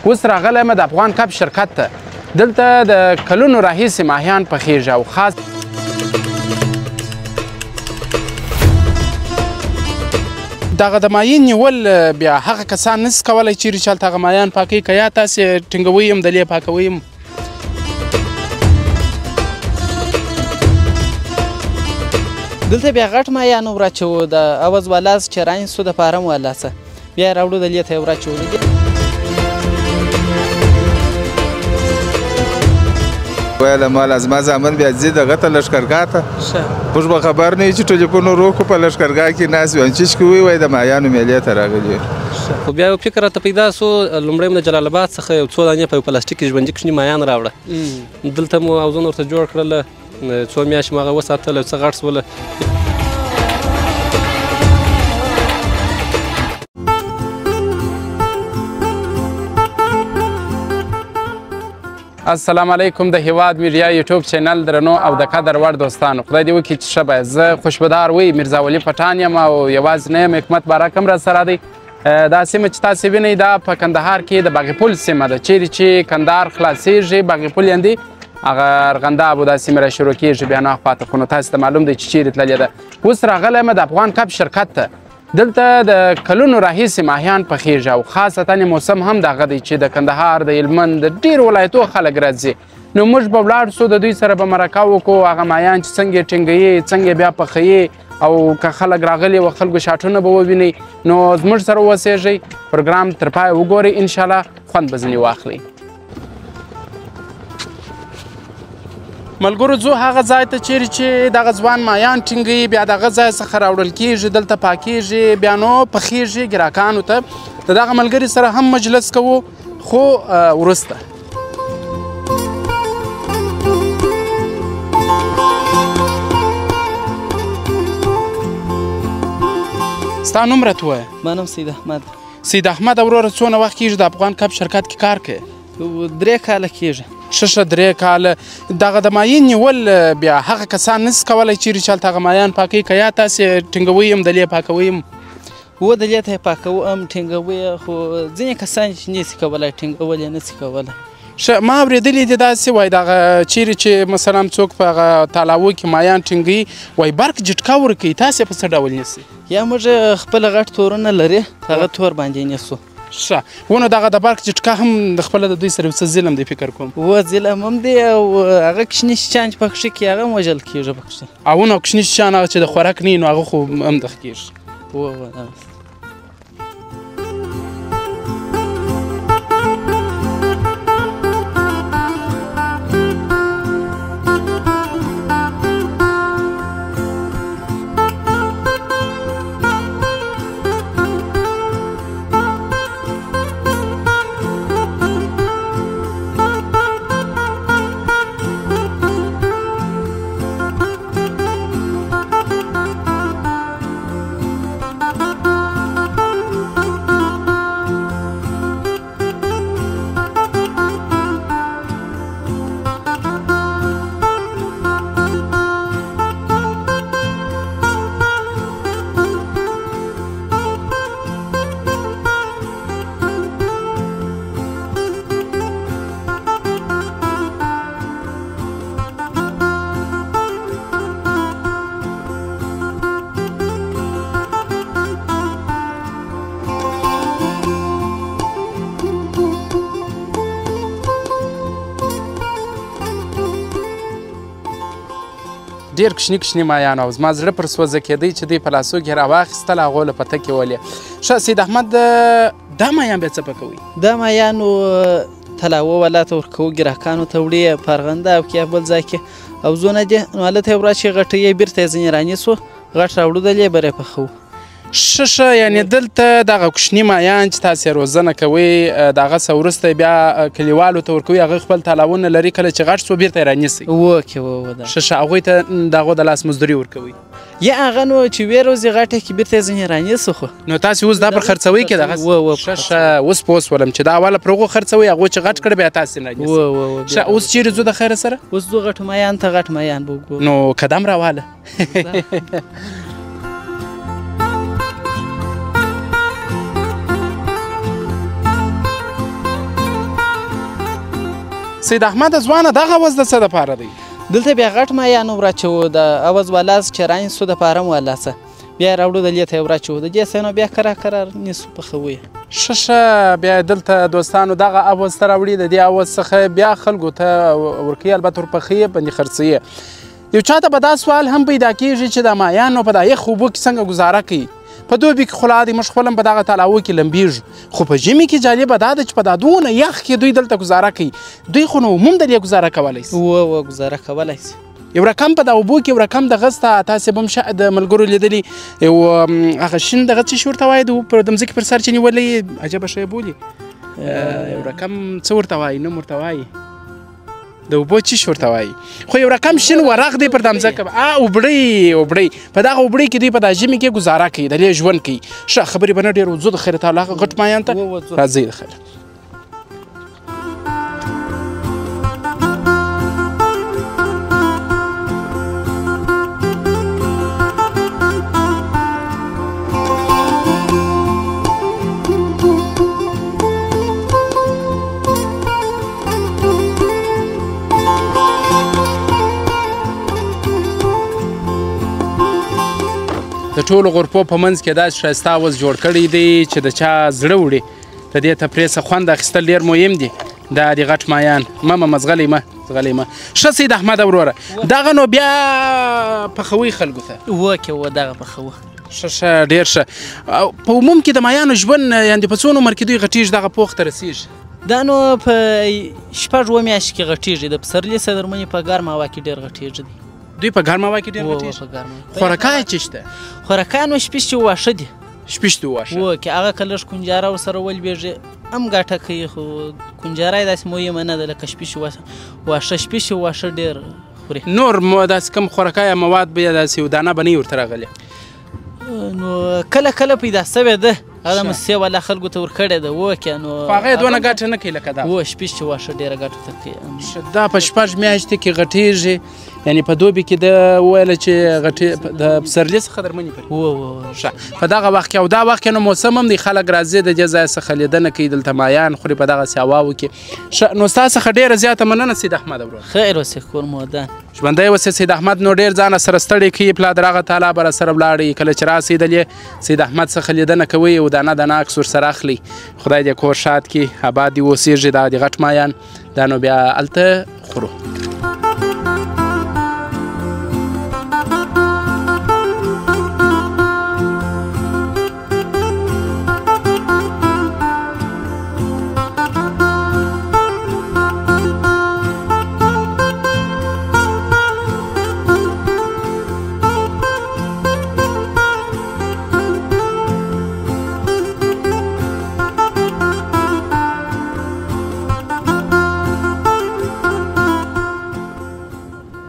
اوس راغلی یم د افغان کب شرکت ته. دلته د کلونو راهیسې ماهیان پخیږي او خاص دغه د ماهي نیول بیا هغه کسان نسي کولی چیرې چې هلته هغه ماهیان پاکوي که یا تاسې ټینګوئ هم دلې پاکوئ هم؟ دلته بیا غټ ماهیان وراچوو د عوض والا چې رانیسو د پارم والا څه بیا یې راوړو دلې ته یې وراچوو. ویله ماله زما زامن بیا ځي دغه ته لښکرګاه ته موږ به خبر نه یو چې ټلیفون وروکړو په لښکرګاه کې ناست وي چیچکې وایي د ماهیانو میلې ته راغلي. خو بیا یو فکر راته پیدا سو لومړی مو د جلال آباد څخه یو څو دانې په یو پلاستیک کې ژوندي کوچني ماهیان راوړه. دلته مو اوزونه ورته جوړ کړله څو میاشتې مو هغه وساتله څه غټ سوله. السلام علیکم د هیواد میډیا یوټیوب چینل درنو او د قدر وړ دوستانو، خدای دې وکړي چې ښه به زه خوشبدار وی میرزا ولی پټان یم او یوازې نه یم، حکمت بارک هم راسره دی. دا سیمه چې تاسې وینئ دا په کندهار کې د باغ پل سیمه ده، چیرې چې کندهار خلاصېږي باغ پل یندې هغه ارغنداب دا سیمه را شروع کېږي بیا نه خواته، خو نو تاسې ته معلوم دی چې چیرې تللې ده. اوس راغلی یم د افغان کب شرکت ته. دلته د کلونو راهیسې ماهیان پخیږي او خاصتا موسم هم دغه دی چې د کندهار د هلمند د ډېرو ولایتو خلک راځي. نو موږ به ولاړ سو د دوی سره به مرکه وکړو، هغه ماهیان چې څنګه یې ټینګوي څنګه یې بیا پخوي او که خلک راغلي و خلکو شاټونه به ووینئ نو زموږ سره اوسېږئ، پروګرام تر پایه وګورئ، انشاءالله خوند به ځینې واخلئ. ملګرو ځو هغه ځای ته چیرې چې دغه ځوان ماهیان ټینګوي، بیا دغه ځای څخه راوړل کېږي، دلته پاکېږي، بیا نو پخېږي ګراکانو ته. د دغه ملګري سره هم مجلس کوو خو وروسته. ستا نوم راته ووایه. ما نوم سید احمد. سید احمد وروره څونه وخت کېږي د افغان کب شرکت کې کار کوې؟ 3 کاله کېږي. ښه 3 کاله. دغه د ماهي نیول بیا هغه کسان نسي کولی چیرې چې هلته هغه ماهیان پاکوي که یا تاسې ټینګوئ هم دلې پاکوئ هم؟ دلې ته یې پاکوو هم ټینګوو یې، خو ځینې کسان چې نسي کولی ټینګول یې نسي کولی. ښه ما اورېدلي دي داسې وایي دغه چیرې چې مثلا څوک په هغه تالاو کې ماهیان ټینګوي وایي برق جټکا ورکوي، تاسې په څه ډول نیسئ؟ یا موږ خپل غټ تورونه لري هغه تور باندې نیسو. ښه ونه دغه د برق جټکا هم د خپله د دوی سره څه ظلم دی فکر کوم؟ ظلم هم دی او هغه کوچني شیان چې پکښې کي هغه هم وژل کېږي پکښې. او نو کوچني شیان هغه چې د خوراک نه وي نو هغه خو هم دغه کېږي. ډېر کوچني کوچني ماهیان او زما زړه پر سوځه کېدی چې دوی په لاسو کې راواخیستل هغو له پتکې ولې. ښه سید احمد دا ماهیان بیا څه پکوئ؟ دا ماهیانو تلاوه والا ته ورکوو، ګراکانو ته وړي په ارغنداب کې یا بل ځای کې اوزونه دي نو هلته یې وراچوي غټوي یې بېرته یې ځینې رانیسو غټ راوړو دلې بر یې پخوو. ښه یعنې دلته دغه کوچني ماهیان چې تاسې روزنه کوئ د هغه څه وروسته بیا کلیوالو ته ورکوئ، هغه خپل تالاونه لري، کله چې غټ سو بېرته یې رانیسئ. ښه هغوی ته د هغو د لاس مزدوري ورکوئ؟ یا هغه نو چې وې روزي غټې کې بېرته یې ځینې رانیسو. خو نو تاسې اوس دا پر خرڅوئ کې دغه ښه اوس پوه شولم چې دا اوله پر هغو خرڅوئ، هغو چې غټ کړه بیا تاسې رانیسئ. ښه اوس چیرې ځو د خیره سره؟ اوس ځو غټو ماهیانو ته، غټ ماهیان به وګورو. نو قدم راواله. سید احمد ځوانه دغه عوض د څه دپاره دی؟ دلته بیا غټ مایان وراچوو د عوض والا چې رانیسو دپاره هم والا څه بیا یې راوړو دلې ته یې وراچوو د دې څه نو بیا کرار نیسو پخوو یې ښه بیا دلته دوستانو دغه عوض ته راوړي د دې عوض څخه بیا خلکو ته ورکوي البته ورپخوي یې باندې خرڅوي یو چاته به دا سوال هم پیدا کېږي چې د مایانو په دا یخ اوبو کې څنګه ګزاره کوي په دوبي کې خو لا دی موږ خپل هم په دغه تلاوو کې لمبېږو خو په ژمي کې جالبه دا ده چې په دا دونه یخ کې دوی دلته ګزاره کوي دوی خو نو عموم دلې ګزاره کولی شي ګزاره کولی شي یو رقم په دا اوبو کې یو رقم دغه سته تاسې به هم د ملګرو لیدلي یو هغه شین دغه څه شي ورته وایي د مځکې پر سر چې نیولی عجبه شی بولي یو رقم څه ورته وایي نوم ورته وایي د اوبو څه شي ورته وایي خو یو رقم شین ورق دی پر دا مځکه اوبړۍ په دغه اوبړۍ کې دوی په دا ژمي کې ګزاره کوي دلې ژوند کوي ښه خبرې به نه ډېر وځو د خیر تعالی هغه غټ مایان ته راځئ د خیر د ټولو غرفو په منځ کې داسې ښایسته عوض جوړ کړی دی چې د چا زړه وړي د دې تفریح څخه خوند اخیستل ډېر مهم دي دا د غټ مایان مه زغلی مه ښه سید احمد وروره دغه نو بیا پخوي خلکو ته وکې دغه پخوه ښه ډېر ښه په عموم کې د مایانو ژوند یعنې په څو عمر کې دوی غټېږي دغه پوخ ته رسېږي دا نو په 6 میاشتې کې غټېږي د پسرلي څدرمنې په ګرمه هوا کې ډېر غټېږي دوی په ګرمه هوا کې ډېر غټېږي خوراکه یې څه شته خوراکه نو شپېشتي واښه دي شپېشتي واښه وکې هغه که لږ کنجاره ورسره ولوېږي هم ګټه کوي خو کنجاره یې داسې مهمه نه ده لکه شپېشي واښه شپېشي واښه ډېر خوري نور داسې کوم خوراکه یا مواد به یې داسې یو دانه به نه وي ورته راغلې نو کله پیدا سوې ده هغه د موسسې والا خلکو ته ورکړې ده وکې نو خو هغه یې دونه ګټه نه کوي لکه دا شپېشتي واښه ډېره ګټه ته کوي دا په 6 میاشتې کې غټېږي یعنی په دوبي کې د وویله چې د پسرلي څخه درمنې پرې ښه په دغه وخت کې او دا وخت کې نو موسم هم دی خلک راځي د دې ځای څخه لیدنه کوي دلته مایان خوري په دغسې هواو کې ښه نو ستا څخه ډېره زیاته مننه سید احمد ورور خیر اوسې کور مو ودان ژوندی اوسې سید احمد نو ډېر ځان سره ستړی کوي پلا د هغه تعالی به راسره ولاړئ کله چې راسئ دلې سید احمد څخه لیدنه کوئ او دانه عکس ورسره اخلئ خدای دې کور شاد کړي اباد دې اوسېږي دا د غټ مایان دا نو بیا هلته خورو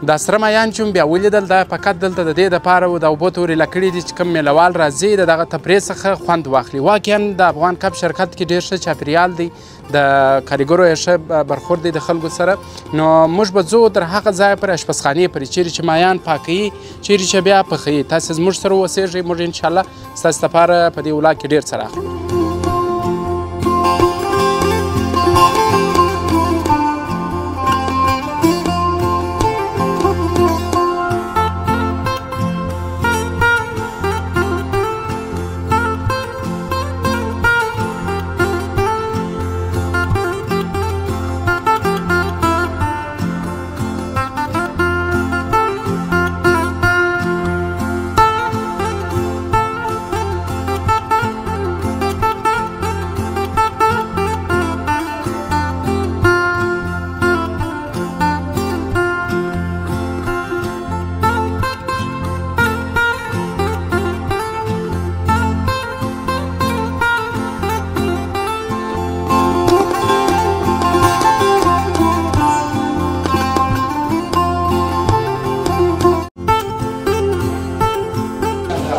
دا سره مایان چې بیا ولیدل دا فقط دلته د دې دپاره و د اوبو ته ورې لکړي دي چې کوم مینهوال راځي د دغه تفریح څخه خوند واخلي واقعا د افغان کپ شرکت کې ډېر ښه چاپېریال دی د کاریګرو یې ښه برخورد دی د خلکو سره نو موږ به ځو تر هغه ځایه پورې اشپزخانې پورې چیرې چې مایان پاکوي چیرې چې بیا پخوي تاسې زموږ سره اوسېږئ موږ انشاءالله ستاسو دپاره په دې ولاګ کې ډېر څه راخلو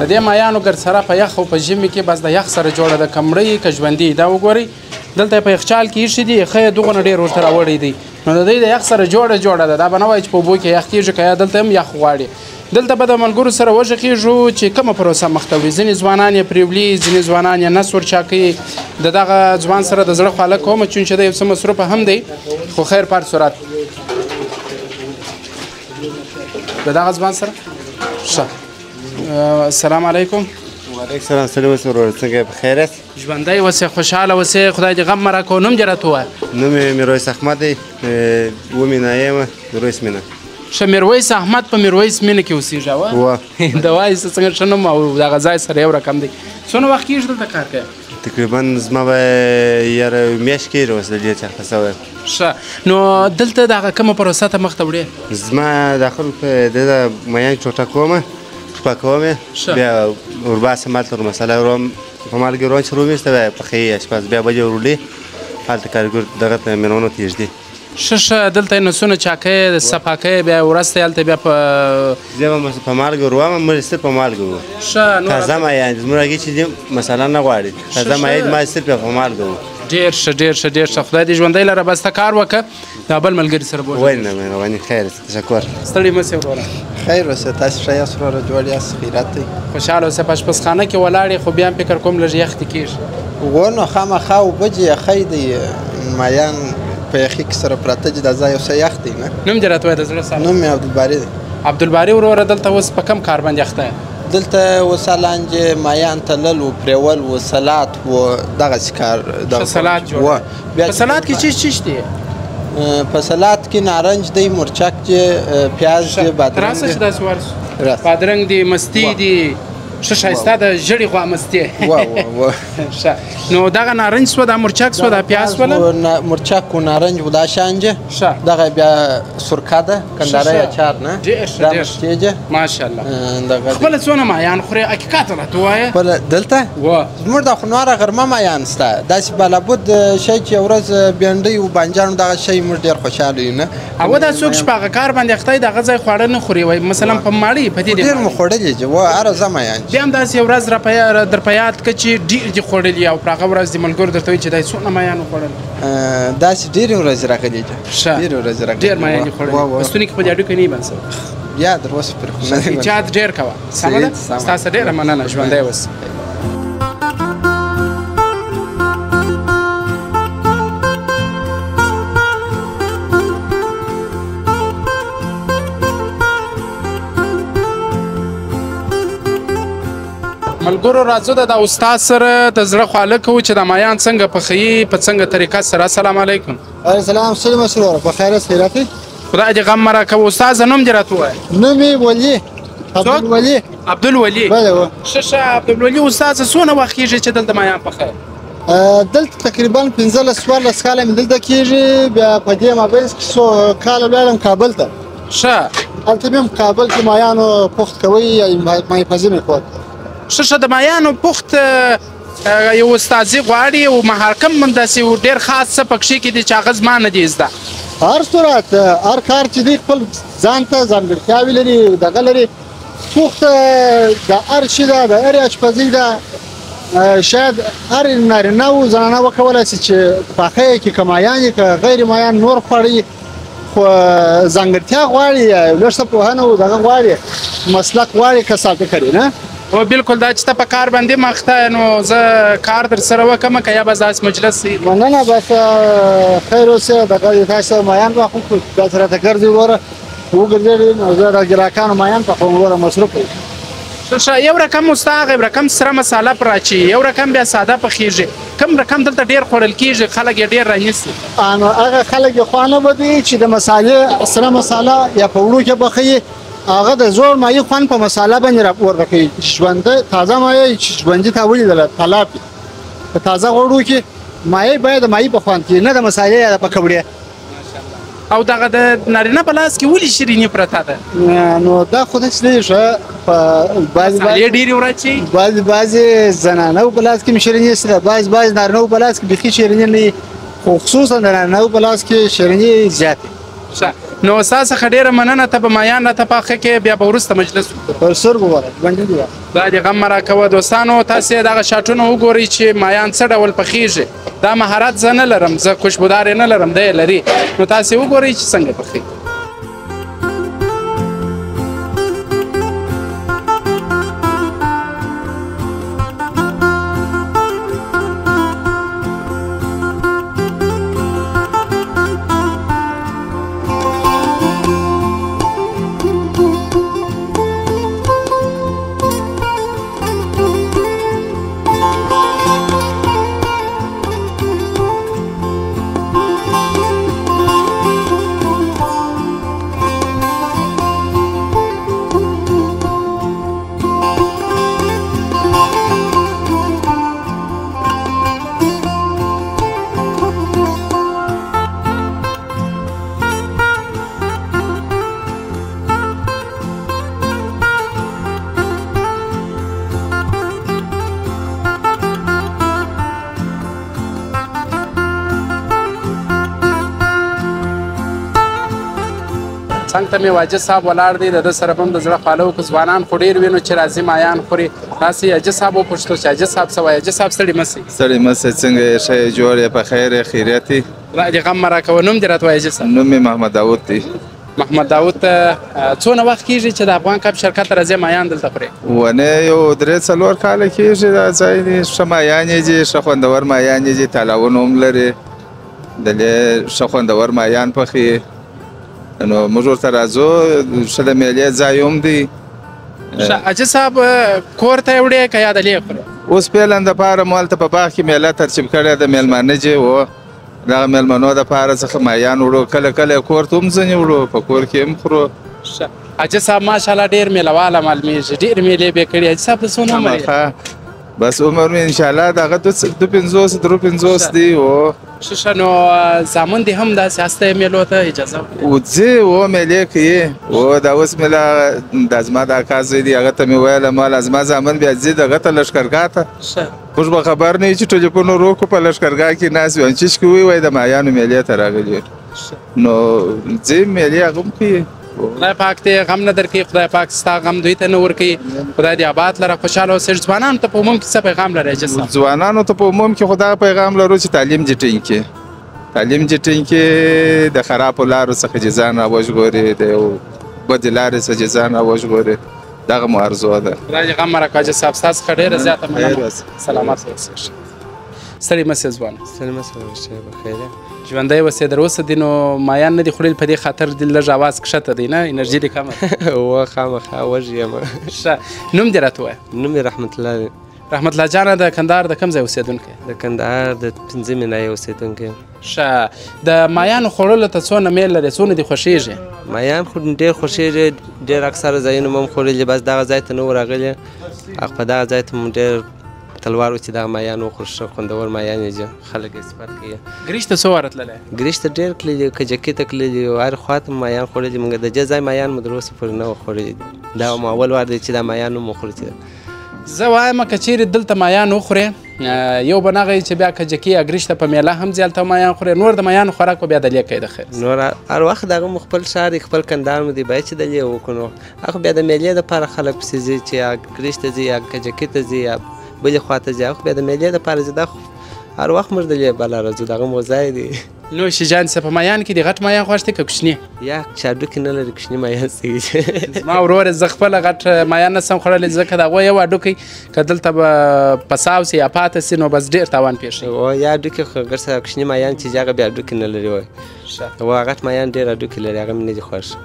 د دې مایانو ګرسره په یخ او په ژمي کې بس د یخ سره جوړه ده کمړۍ که ژوندي دا وګورئ دلته په یخچال کې ایښي دي ښه یې دغونه ډېر ورته راوړی دی نو د دوی د یخ سره جوړه ده دا به نه وایي چې په اوبو کې یخ کېږي که یا دلته هم یخ غواړي دلته به د ملګرو سره وغږېږو چې کومه پروسه مخ ته وړي. ځینې ځوانان یې پرې وړي، ځینې ځوانان یې نس ورچا کوي. د دغه ځوان سره د زړه خواله کومه چون چې د یو څه مصروفه هم دی، خو خیر په هر صورت د دغه ځوان سره ښه. السلام علیکم. وعلیکم السلام. سلام ورور، څنګه په خیر یاست؟ ژوندی اوسې، خوشحاله اوسې، خدای دې غم مه راکړو. نوم دې راته ووایه. نوم مې میرویس احمد دی، ومینه یم، میرویس مینه. ښه، میرویس احمد په میرویس مینه کې اوسېږي اوه؟ د وایسه څنګه ښه نوم او دغه ځای سره یو رقم دی. څونه وخت کېږي دلته کار کوې؟ تقریبا زما به یاره میاشت کېږي اوس د دې چرته سوی. ښه، نو دلته دغه کومه پروسه ته مخ ته وړې؟ زما داخل په دې میان ټوټه کومه، ټوپه کوم یې، بیا ورباسم هلته ور مساله وروم، په مالګې وروم چې رومیسته بیا پخوي اشپز، بیا بجې وروړي هلته کارګر دغه ته مېرمنو ته یږدي. ښه، دلته یې نسونه چاکوې، صفا کوې، بیا وروسته هلته بیا په زه به په مالګې وروم، موږ صرف په مالګې وو. ښه، تازه مایان زموږ هغې چې دي مساله نه غواړي، تازه مایع ما صرف په مالګې وو. ډېر ښه، ډېر ښه، ډېر ښه. خدای دې ژوندی لره، بس ته کار وکړه، دا بل ملګري سره بوځه. ولې نه مهرباني، خیر تشکر. ستړي مه سې وروره. خیر اوسه، تاسو ښه یاست وروره؟ جوړ یاست؟ خیرات دی؟ خوشحاله اوسه. په اشپزخانه کې ولاړ یې، خو بیا هم فکر کوم لږ یخ دې کېږي. و نو خامخا اوبه چې یخی دی، مایان په یخي کې سره پراته دي، دا ځای یو څه یخ دی نه. نوم دې راته وایه د زړه سره؟ نوم مې عبدالباري دی. عبدالباري وروره، دلته اوس په کم کار باندې اخته یې؟ دلته اوس لانجې مایان تلل و پرېول و سلات و دغسې کار. ښه، سلات جوړ. په سلات کې چیش دی؟ په سلات کې نارنج دی، مرچک دی، پیاز دی، بادرنګ راسه دی. چې داسې ورسو. بادرنګ دی، مستی دی، ښه ښایسته د ژړې غوا مستې. ښه، نو دغه نارنج سوه، دا مرچک سوه، دا پیاز سوله؟ مرچک و نارنج و دا شانجه. ښه، دغه بیا سرکه ده، کنداره اچار نه. ډېر ښه، دا ډېر مستې ده. ماشاءالله. دغه خپله څونه مایان خورې؟ حقیقت راته ووایه. خپله دلته زموږ د خو نوره غرمه مایان شته، داسې بلابود شی چې یو ورځ بینډۍ و بانجان دغه شی موږ ډېر خوشحاله یو نه. او دا څوک چې په هغه کار باندې اخته وي، د هغه ځای خواړه نه خوري، وایي مثلا په ماړۍ په دې ډېر مو خوړلي چې و هره ځه مایان. بیا هم داسې یو ورځ در په یاد کړه چې ډېر دې خوړلي او په هغه ورځ دې ملګرو درته وایي چې دا یې څونه مایان وخوړل؟ داسې ډېرې ورځې راغلي دي. ښه، ډېرې ورځې راغلي، ډېر مایان دې خوړلي. په ستوني کې په دې هډوکي نه یې بند شوی؟ بیا در اوسه پرې خو نه دی. احتیاط ډېر کوه. سمه ده؟ ستاسو ډېره مننه، ژوندی اوسه. ملګرو راځو د استاد سره د زړه خواله کوو چې د مایان څنګه پخوي، په څنګه طریقه سره. السلام علیکم. وعلیکم السلام. سلام وروره، په خیر یاست؟ خیرات دی؟ خدای دې غم مه راکوه. استاده نوم دې راته ووایه. نوم مې ولي، عبدالولي. عبدالولي. بله و. ښه، عبدالولي استاده څونه وخت کېږي چې دلته مایان پخوي؟ دلته تقریبا 15-14 کاله مې دلته کېږي. بیا په دې مابینځ کې څو کاله ولاړم کابل ته. ښه، هلته مې هم کابل کې مایانو پخت کوي، یا مایپزي مې کول. ښه، د مایانو پخت یو استادي غواړي او مهارکم هم داسې ډېر خاص څه پکښې کې دي چې هغه زما نه دي زده. هر صورت هر کار چې دی خپل ځان ته ځانګړتیاوې لري، دغه لري. پخت د هر شي ده، د هرې اشپزۍ ده. شاید هر نارینه و زنانه وکولی شي چې پخه یې کړي، که مایان یې که غیر مایان نور خواړه، خو ځانګړتیا غواړي، لږ څه پوهنه و دغه غواړي، مسلک غواړي، کسب کړي نه. او بالکل دا چې ته په کار باندې مخته یې، نو زه کار در سره وکړم که یا به داسې مجلس وي؟ مننه، بس خیر اوسه. دغه تاسو مایان واخلو، داسې راته ګرځي وروره، وګرځېدې نو زه د ګراکانو مایان پخوم وروره، مصروف یم. ښه، یو رقم اوس هغه یو رقم سره مساله پر اچوي، یو رقم بیا ساده پخېږي. کوم رقم دلته ډېر خوړل کېږي، خلک یې ډېر رانیسي؟ نو هغه خلک یې خوانه بدوي چې د مسالې سره مساله یا په وړو کې پخوي، هغه د زوړ مایع خوند په مساله باندې ورکوي. ژوندی تازه مایع چې ژوندي تا ولیدله تالاب په تازه غوړو کې مایع باید د مایع په خوند کې، نه د مسالې یا د پکوړې. او دغه د نارینه په لاس کې ولې شیریني پرته ده؟ نو دا خو داسې دی، ښه په مسالې ډېرې وراچوي. بعضې زنانهو په لاس کې مې شیریني شته، بعضې نارینهو په لاس کې بیخي شیریني نه وي، خو خصوصا د نارینهو په لاس کې شیریني زیاتې. ښه، نو ستا څخه ډېره مننه. ته به مایان راته پاخه کې، بیا به وروسته مجلس وکړو. پر سترګو وره بندي دي. دا دې غم مه راکوه. دوستانو تاسې دغه شاټونه وګورئ چې مایان څه ډول پخېږي. دا مهارت زه نه لرم، زه خوشبودار یې نه لرم، دی یې لري. نو تاسې وګورئ چې څنګه پخېږي. څنګ ته مې واجد صاحب ولاړ دی، د ده سره به هم د زړه خواله وکړو. ځوانان خو ډېر وینو چې راځي مایان خوري. راسئ حاجي صاحب وپوښتو چې حاجي صاحب څه وایي. حاجي صاحب ستړي مه سئ. ستړي مه سئ، څنګه یې ښه یې جوړ یې په خیر یې خیریت یې. خدای دې غم مه راکوه. نوم دې راته وایه حاجي صاحب. نوم مې محمد داود دی. محمد داود ته څونه وخت کېږي چې د افغان کپ شرکت ته راځې مایان دلته خورې؟ ونې یو 3-4 کاله کېږي دا ځای دی. ښه مایان یې دي، ښه خوندور مایان یې دي، تالاونه هم لري، دلې ښه خوندور مایان پخوي. نو موږ ورته راځو، ښه د میلې ځای هم دی. حاجي صاحب کور ته یې وړې که یا دلې خورې؟ اوس فعلا دپاره مو هلته په باغ کې میله ترتیب کړې ده، میلمانه دي و دغه میلمنو دپاره څخه مایان وړو، کله کله یې کور ته هم ځینې وړو، په کور کې هم خورو. حاجي صاحب ماشاءالله ډېر میله معلومیږي، ډېر میلې به کړي. حاجي صاحب د څونه عمر یې؟ بس عمر مې انشاءالله دغه 250 دی. و ښه نو زامن دې هم داسې هسته میلو ته اجازه وځي و میلې کوي. و دا اوس میله دا زما د اکا زوی دی، هغه ته مې ویله ماله زما زامن بیا ځي دغه ته لښکرګاه ته. موږ به خبر نه یو چې ټلیفون ور وکړو، په لښکرګاه کې ناست وي چیچکې وایي د مایانو میلې ته راغلي. نو ځي میلې هغه هم کوي. خدای پاک دې غم نه درکوي، خدای پاک ستا غم دوی ته نه ورکوي. خدای دې آباد لره، خوشحاله اوسېږي. ځوانانو ته په عموم کې څه پیغام لرې حاجي صاحب؟ ځوانانو ته په عموم کې خو دغه پیغام لرو چې تعلیم دې ټینګ کړي، تعلیم دې ټینګ کړي، د خرابو لارو څخه دې ځان راوژغوري، د یو بدې لارې څخه دې ځان راوژغوري. دغه مو ارزو ده. خدای دې غم مه راکړه حاجي صاحب، ستا څخه ډېره زیاته مننه. سلامت اوسېږه. ستړي مه سې ځوانه. ستړي مه سې بخیر یم. ژوندی اوسې در اوسه دي نو مایان نه دي خوړلي، په دې خاطر دې لږ اواز کښته دی نه، انرژي دې کمه ده. و خامخا وږی یم. ښه نوم دې راته ووایه. نوم مې رحمت الله دی. رحمت الله جانه د کندهار د کوم ځای اوسېدونکی؟ د کندهار د 5 نایې اوسېدونکی یم. ښه د مایانو خوړلو ته څونه میل لرې، څونه دې خوښېږي؟ مایان خو ډېر خوښېږي، ډېر اکثره ځایونه مو هم خوړلي، بس دغه ځای ته نه وو راغلي. په دغه ځای ته مو ډېر تلوار و چې دغه مایان وخورو، ښه خوندور مایان یې دي، خلک یې صفت کوي. ګریش ته څو واره تللی؟ ګریش ته ډېر تللي، کجکي ته تللي، هر خوا ته مایان خوړلي، موږ د دې ځای مایان مو تر اوسه پورې نه وو خوړلي. دا مو اول وار دی چې دا مایان هم وخورو. زه وایم که چیرې دلته مایان وخورې، یو به نغه چې بیا کجکي یا ګریش ته په میله هم ځي هلته مایان خورې، نور د مایانو خوراک به بیا دلې کوي د خیر. نور هر وخت دغه مو خپل ښار دی، خپل کندهار مو دی، باید چې دلې وکړو. هغه بیا د میلې دپاره خلک پسې ځي چې یا ګریش ته ځي یا کجکي ته ځي یا بلې خوا ته ځي، هغه بیا د میلې دپاره ځي. دا خو هر وخت موږ دلې بله راځو، دغه مو ځای دی. نو شیجان څه په مایان کې د غټ مایان خوښ دی که کوچني؟ یا چاډوکې نه لري، کوچني مایان څه زما وروره زه خپله غټ مایان نه سم خوړلی، ځکه د هغوی یو هډوکی که دلته به په ساو سي یا پاته سي نو بس ډېر تاوان پېښوي. یا هډوکي خو ګر سره کوچني مایان چې هغه بیا هډوکي نه لري وایي، و غټ مایان ډېر هډوکي لري، هغه مې نه دي خوښ.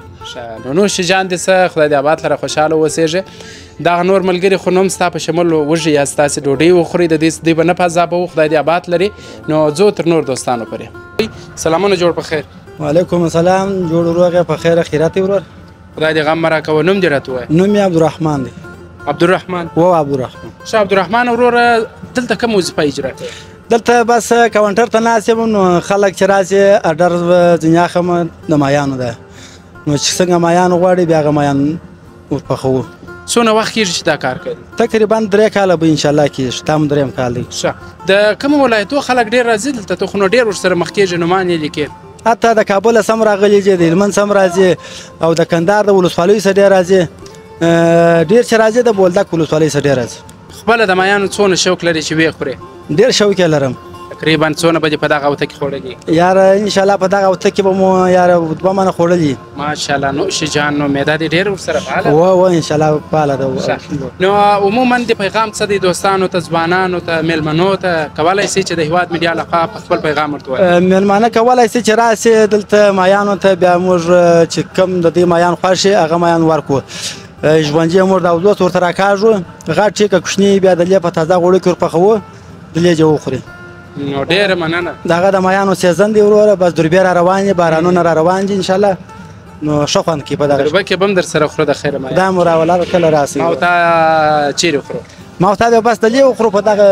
نو نو شیجان دې څه خدای دې آباد لره خوشحاله اوسېږې. دغه نور ملګري خو نوم ستا په شمول وږي یاست، تاسې ډوډۍ وخورئ، د دوی به نه پذابوو، خدای دې آباد لري. نو ځو تر نور دوستانو پورې. سلامونه جوړ په خیر. وعلیکم السلام، جوړ وروغه په خیر خیرات ورور. خدای دې غم مه راکوه. نوم دې راته ووایه. نوم مې عبدالرحمن دی. عبدالرحمن عبدالرحمن. ښه عبدالرحمن وروره دلته کوم وظیفه اجرا کوي؟ دلته بس کاونټر ته ناست یم، نو خلک چې راشي اډر ځینې اخلم د مایانو ده، نو چې څنګه مایان غواړي بیا هغه مایان ورپخوو. څونه وخت کېږي چې دا کار کوي؟ تقریبا 3 کاله به انشاءالله کېږي، تا هم 3 کال دی. ښه د کومو ولایتو خلک ډېر راځي دلته؟ ته خو نو ډېر ورسره مخ کېږي، نومان یې لیکې. حتی د کابل سم راغلي دي، د هلمند سم راځي، او د کندهار د ولسوالیو څخه ډېر راځي، ډېر چې راځي د بولدک ولسوالۍ څخه ډېر راځي. خپله د مایانو څونه شوق لري چې ویې خورې؟ ډېر شوق یې لرم. تقریبا څونه به دې په دغه اوته کې خوړلي؟ یار انشاءالله په دغه اوته کې به مو یار 2 منه خوړلي. ماشاءالله. نو شیجان نو معده دې ډېر ورسره فعاله ده؟ و انشاءالله فعاله ده. نو عموما دې پیغام څه دی دوستانو ته، ځوانانو ته، میلمنو ته؟ کولی شئ چې د هېواد میډیا لخوا خپل پیغام ورته ووایئ. میلمانه کولی شي چې راشي دلته مایانو ته، بیا موږ چې کوم د دې مایان خوښ شي هغه مایان ورکړو. ژوندي موږ د اودس ورته راکاږو، غټ چې که کوچني بیا دلې په تازه غوړو کې ورپخوو، دلې جو وخوري. نو ډېره مننه. دغه د مایانو سیزن دی وروره، بس دربې را روان دي، بارانونه را روان دي انشاءالله، نو ښه خوند کوي په دغه. دربکې به هم در سره خورو د خیره مایان؟ دا مو راولاړ کله راسئ. ما ورته چیرې خورو؟ ما ورته بیا بس دلې وخورو په دغه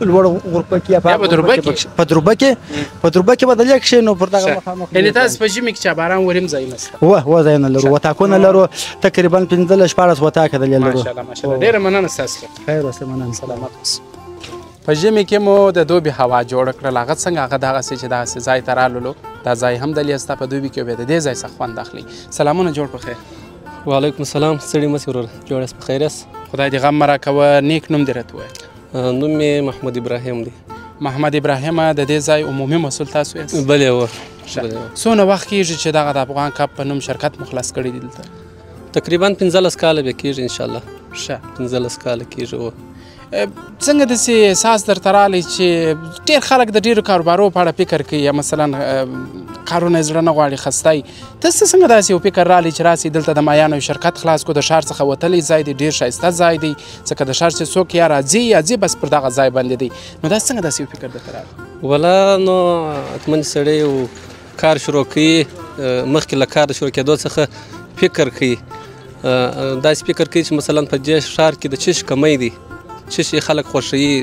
لوړ غرفه کې یا په دربه کې؟ په دربه کې به دلې کښېنو پر دغه مخامخ. یعنې تاسو په ژمي کې چې باران وریم ځایونه شته؟ و ځایونه لرو، وطاقونه لرو، تقریبا 15-16 وطاقه دلې لرو. ماشاءالله ماشاءالله. ډېره مننه ستاسو. خیر اوسې، مننه. سلامت اوسئ. په ژمي کې مو د دوبي هوا جوړه کړل، هغه څنګه؟ هغه دغسې چې دغسې ځای ته راللو، دا ځای هم دلې ستا په دوبي کې بیا د دې ځای څخه خوند اخلي. سلامونه، جوړ په خیر. وعلیکم السلام. ستړي مه سئ وروره، جوړ یاست، په خیر یاست؟ خدای دې غم مه راکوه. نیک نوم دې راته ووایه. نوم مې محمد ابراهیم دی. محمد ابراهیم، د دې ځای عمومي مسؤل تاسو یاست؟ بلې وه. څونه وخت کېږي چې دغه د افغان کپ په نوم شرکت مو خلاص کړی دی دلته؟ تقریبا 15 کاله به کېږي انشاءالله. ښه، 15 کاله کېږي. څنګه داسې احساس درته راغلی چې ډېر خلک د ډېرو کاروبارو په اړه فکر کوي، یا مثلا کارونه یې زړه نه غواړي خستی، تاسو څنګه داسې یو فکر راغلی چې راسئ دلته د مایانو شرکت خلاص کړو؟ د ښار څخه وتلی ځای دی، ډېر ښایسته ځای دی، ځکه د ښار چې څوک یا راځي یا ځي بس پر دغه ځای باندې دی. نو دا څنګه داسې یو فکر درته راغلی؟ ولا نو حتمن سړی یو کار شروع کوي، مخکې له کار د شروع کېدو څخه فکر کوي، داسې فکر کوي چې مثلا په دې ښار کې د څه شي کمی دی، څه شي خلک خوښوي.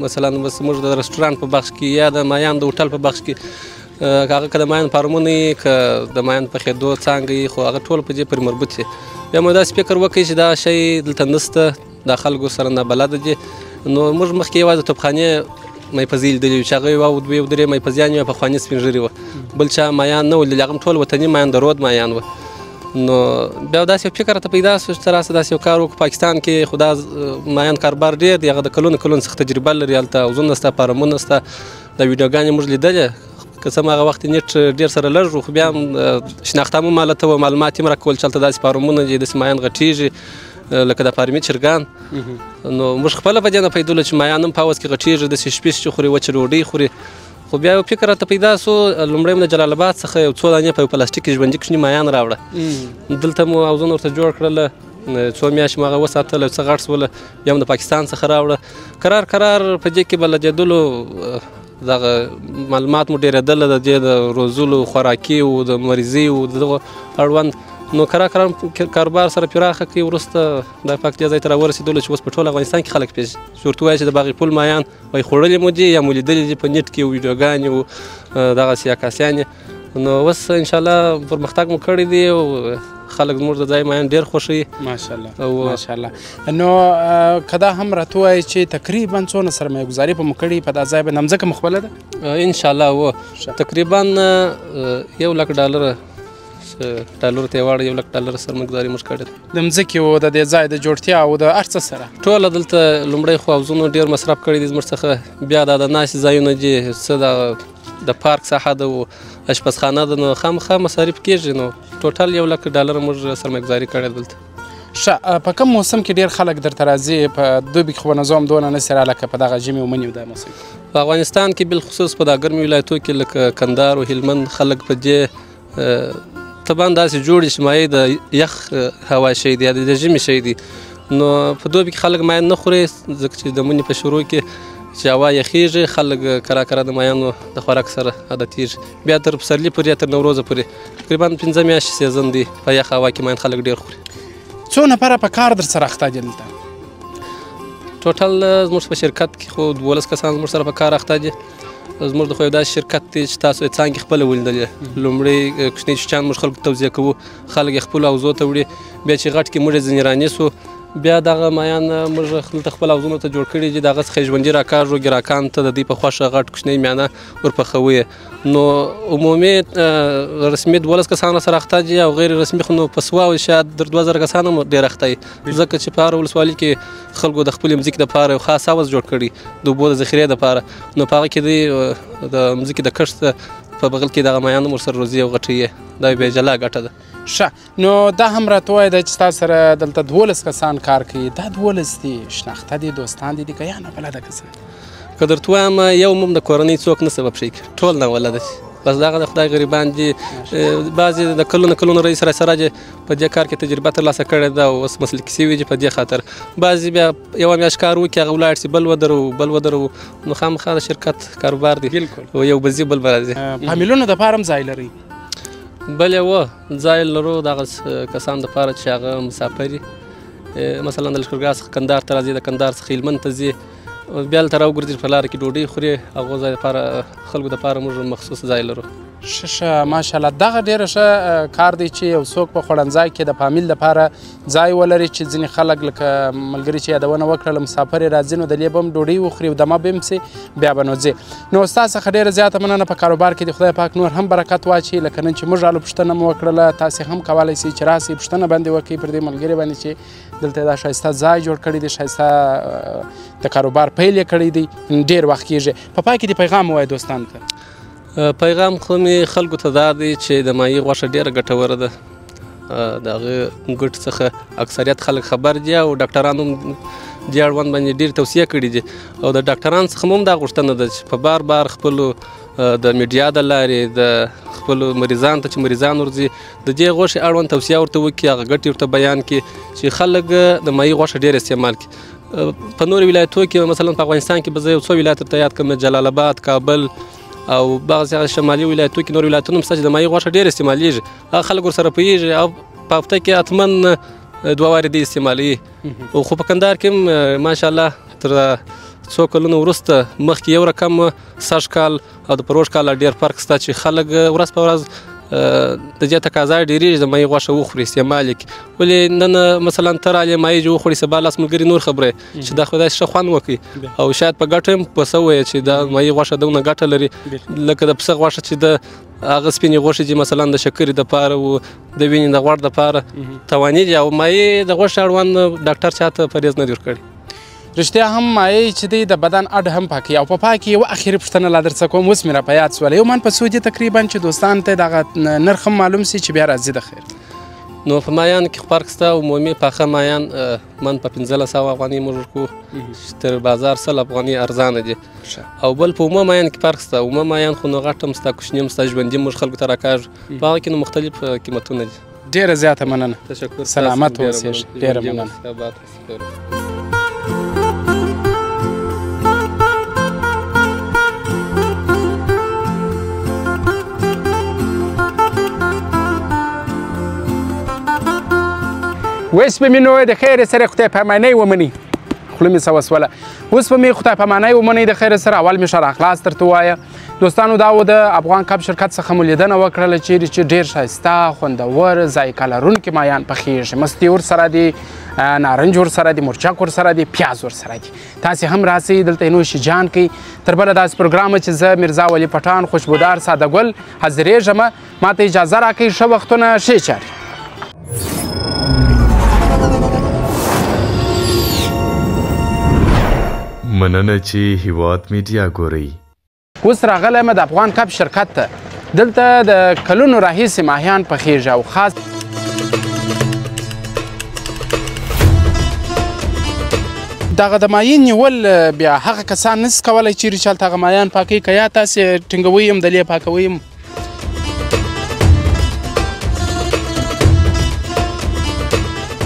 مثلا بس موږ د رسټورانټ په بخش کې یا د مایان د هوټل په بخش کې هغه که د مایان فارمونه وي که د مایان پخېدو څانګه وي، خو هغه ټول په دې پورې مربوط وي. بیا مو داسې فکر وکړئ چې دا شی دلته نشته، دا خلکو سره نابلده دي. نو موږ مخکې یوازې توپخانې میپزي لیدلي وو چې هغه یو دوې او درې میپزیانې وې، پخواني سپین ږیري وه، بل چا مایان نه و لیدلي، هغه ټول وطني مایان د رود مایان وه. نو بیا داسې یو فکر راته پیدا شو چې ته راسه داسې یو کار وکړو پاکستان کې، خو دا مایان کاروبار ډېر دی، هغه د کلونو څخه تجربه لري، هلته حوضونه شته، فارمونه شته، دا ویډیوګانې موږ لیدلې، که څه هم هغه وخت نیټ ډېر سره لږ و، خو بیا هم شناخته مو مالته وه، معلومات یې هم راکول چې هلته داسې فارمونه دي، داسې مایان غټېږي لکه د فارمي چرګان. نو موږ خپله په دې نه پوهېدلو چې مایان هم په حوض کې غټېږي، داسې شپې خوري، وچه ډوډۍ خوري. خو بیا یو فکر راته پیدا سو، لومړی مو د جلال آباد څخه یو څو دانې په یو پلاستیک کې ژوندي کوچني مایان راوړه، دلته مو حوضونه ورته جوړ کړله، څو میاشتې مو هغه وساتل، څه غټ شوله، بیا هم د پاکستان څخه راوړه. کرار په دې کې به لګېدلو، دغه معلومات مو ډېرېدله د دې د روزلو، خوراکي او د مریضي او دغه اړوند. نو کرار کاروبار سره پراخه کړي، وروسته دا پاک دې ځای ته راورسېدلو چې اوس په ټول افغانستان کې خلک پېژني، چې ورته وایي چې د باغ پل مایان وایي خوړلي مو دي یا مو لیدلي دي په نیټ کې ویډیوګانې و دغسې عکاسیانې. نو اوس انشاءالله پرمختګ مو کړی دی او خلک زموږ د ځای مایان ډېر خوښوي. ماشاءالله. نو که دا هم راته ووایي چې تقریبا څونه سرمایه‌ګذاري به مو کړې په دا ځای باندې؟ مځکه مو خپله ده؟ انشاءالله و تقریبا $1,00,000 ډالرو ته یې واړه $1,00,000 سرمایه‌ګذاري موږ کړې ده. د مځکې و د دې ځای د جوړتیا او د هر څه سره ټوله دلته لومړی خو حوضونو ډېر مصرف کړی دي زموږ څخه، بیا دا د ناستې ځایونه دي، څه د پارک ساحه ده او اشپزخانه ده، نو خامخا مصارف کېږي. نو ټوټل $1,00,000 موږ سرمایه‌ګذاري کړې دلته. ښه، په کوم موسم کې ډېر خلک درته راځي؟ په دوبي کې خو به نظام دونه نسي راغلی که په دغه ژمي او مني او دا موسم؟ په افغانستان کې بالخصوص په دا ګرمو ولایتو کې لکه کندهار او هلمند خلک په دې طبعا داسې جوړ چې مایع د یخ هوا شی دی یا د ژمي شی دی. نو په دوبي کې خلک مایع نه خوري، ځکه چې د مني په شروع کې چې هوا یخېږي، خلک کرا د مایانو د خوراک سره عادتېږي. بیا تر پسرلي پورې یا تر نوروزه پورې تقریبا 15 میاشتې سیزن دی، په یخ هوا کې مایان خلک ډېر خوري. څو نفره په کار در سره اخته دي دلته؟ ټوټل زموږ په شرکت کې خو 12 کسان زموږ سره په کار اخته دي. زموږ د خو یو داسې شرکت دی چې تاسو یې څانګې خپله ولیدلې، لومړی کوچني چیچیان موږ خلکو ته توضیح کوو، خلک یې خپلو حوضو ته وړي، بیا چې غټ کې موږ یې ځینې رانیسو، بیا دغه مایان موږ دلته خپل حوضونو ته جوړ کړي دي، د هغه څخه یې ژوندي راکاږو، ګراکانو ته د دوی په خوښه غټ کوچنۍ میانه ورپخوو. نو عمومي رسمي 12 کسان سره اخته دي او غیر رسمي خو نو په 100 شاید 2000 کسان هم ډېر اخته دي، ځکه چې په هر ولسوالي کې خلکو د خپلې مځکې دپاره یو خاص حوض جوړ کړي د اوبو د ذخیرې دپاره. نو په هغه کې دوی د مځکې د کښت په بغل کې دغه مایان هم ورسره روزي او غټوي، دا بیا جلا ګټه ده. ښه، نو دا هم راته ووایه چې ستا سره دلته 12 کسان کار کوي، دا 12 دي شناخته دي، دوستان دي که یا نابلده کسان؟ که درته وایم یو هم د کورنۍ څوک نه سبب شي، ټول ناولده دي، بس دغه د خدای غریبان دي. بعضې د کلونو رئیس سره دي په دې کار کې تجربه ترلاسه کړې ده او اوس مسلکي شوي دي په دې خاطر. بعضې بیا یوه میاشت کار وکړي هغه ولاړ شي بل ودرو، نو خامخا د شرکت کاروبار دی، او یو به ځي بل به راځي. فامیلونو دپاره هم ځای لرئ؟ بل یې ځای لرو دغه کسان دپاره چې هغه مسافر دي، مثلا د لښکرګاه څخه کندهار ته راځي، د کندهار څخه هلمند ته ځي، بیا هلته راوګرځي په لاره کې ډوډۍ خوري، هغو ځای دپاره خلکو دپاره موږ مخصوص ځای لرو. ښه ماشاءالله دغه ډېره ښه کار دی چې یو څوک په خوړنځای کې د فامیل دپاره ځای ولري چې ځینې خلک لکه ملګري چې یادونه وکړله مسافر یې راځي نو د لیبه هم ډوډۍ وخوري او دمه به هم سي بیا به نو ځي نو ستا څخه ډېره زیاته مننه په کاروبار کې د خدای پاک نور هم برکت واچوي لکه نن چې موږ رالو پوښتنه مو وکړله تاسې هم کولی سئ چې راسئ پوښتنه باندې وکړئ پر دې ملګري باندې چې دلته دا ښایسته ځای جوړ کړی دی ښایسته د کاروبار پیل یې کړی دی ډېر وخت کېږي په پای کې دې پیغام ووایه دوستانو ته پیغام خو مې خلکو ته دا دی چې د ماهي غوښه ډېره ګټوره ده د هغه ګټو څخه اکثریت خلک خبر دي او ډاکټرانو هم دې اړوند باندې ډېرې توصیه کړي دي او د ډاکټرانو څخه هم دا غوښتنه ده چې په بار بار خپلو د میډیا د لارې د خپلو مریضانو ته چې مریضان ورځي د دې غوښې اړوند توصیه ورته وکړي هغه ګټې ورته بیان کړي چې خلک د ماهي غوښه ډېر استعمال کړي په نورو ولایتونو کې مثلا په افغانستان کې به زه یو څو ولایت ورته یاد کړم جلال آباد کابل او بعضې هغه شمالي ولایتونو کې نور ولایتونه هم شته چې د ماهي غوښه ډېر استعمالیږي هغه خلک ورسره پوهېږي او په هفته کې حتما 2 وارې دې استعمالوي خو په کندهار کې هم ماشاءالله تر څو کلونو وروسته مخکې یو رقم سږ کال او د پروژ کال ډېر فرق شته چې خلک ورځ په ورځ د دې تقاضا ډېرېږي د ماهي غوښه وخوري استعمال یې کړي ولې نن مثلا ته رالې ماهي وخوري سبا لاس ملګري نور خبره چې دا خو داسې ښه خوند وکړي او شاید په ګټه هم په څه ووایه چې دا ماهي غوښه دونه ګټه لري لکه د پسه غوښه چې د هغه سپینې غوښې چې مثلا د شکرې دپاره او د وینې د غوړ دپاره توانې دي او ماهي د غوښې اړوند ډاکټر چاته پرهیز نه دی ورکړی رښتیا هم مایع چې دی د بدن اډ هم پاکوي او په پای کې یوه اخري پوښتنه لا درڅه کوم اوس مې را په یاد شوله یو من په سعودي تقریبا چې دوستانو ته دغه نرخ هم معلوم سي چې بیا راځي د خیر نو په مایان کې فرق شته عمومي پاخه مایان من په 1500 افغانۍ موږ ورکوو تر بازار 100 افغانۍ ارزانه دي او بل په عمومي مایان کې فرق شته عمومي مایان خو نو غټ هم شته کوچني هم شته ژوندي موږ خلکو ته راکاږو په هغه کې نو مختلف قیمتونه دي ډېره زیاته مننه تشکر سلامت اوسېږه ډېره مننه اوس به مې نو د خیر سره خدای پامانۍ ومني خوله مې څه وسوله اوس به مې خدای پامانۍ ومنئ د خیر سره اول مې ښه راخلاص درته ووایه دوستانو دا و د افغان کب شرکت څخه مو لیدنه وکړله چیرې چې ډېر ښایسته خوندور ذایقه لرونکي مایان پخیږي مستې ورسره دي نارنج ورسره دي مرچک ورسره دي پیاز ورسره دي تاسې هم راسئ دلته نوش جان کوئ تر بله داسې پروګرامه چې زه میرزا ولی پټان خوشبودار ساده ګل حاضرېږم ما ته اجازه راکوئ ښه وختونه ښې چارې مننه چې هیواد میډیا ګورئ اوس راغلی یم د افغان کب شرکت ته دلته د کلونو راهیسې ماهیان پخیږي او خاص دغه د مایع نیول بیا هغه کسان نس کولی چیرې چې هلته هغه مایان پاکوي که یا تاسې ټینګوئ هم دلې پاکوئ هم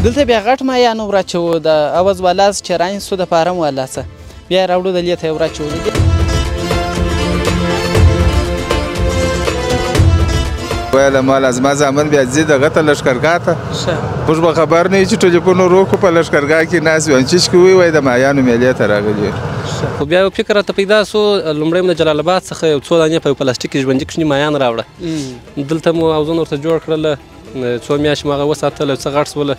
دلته بیا غټ مایان وراچوو د عوض والاس چې رانیسو دپاره هم والاسه بیا یې راوړو دلې ته یې وراچولو ویله مال از ما زامن بیا ځي دغه ته لښکرګاه ته موږ به خبر نه یو چې ټلیفون ور وکړو په لښکرګاه کې ناست وي چې کوي وایي د مایانو میلې ته راغلي خو بیا یو فکر راته پیدا سو لومړی م د جلال آباد څخه یو څو دانې په یو پلاستیک کې ژوندي کوچني مایان راوړه دلته مو اوزونه ورته جوړ کړله څو میاشتې مو هغه وساتله څه غټ شوله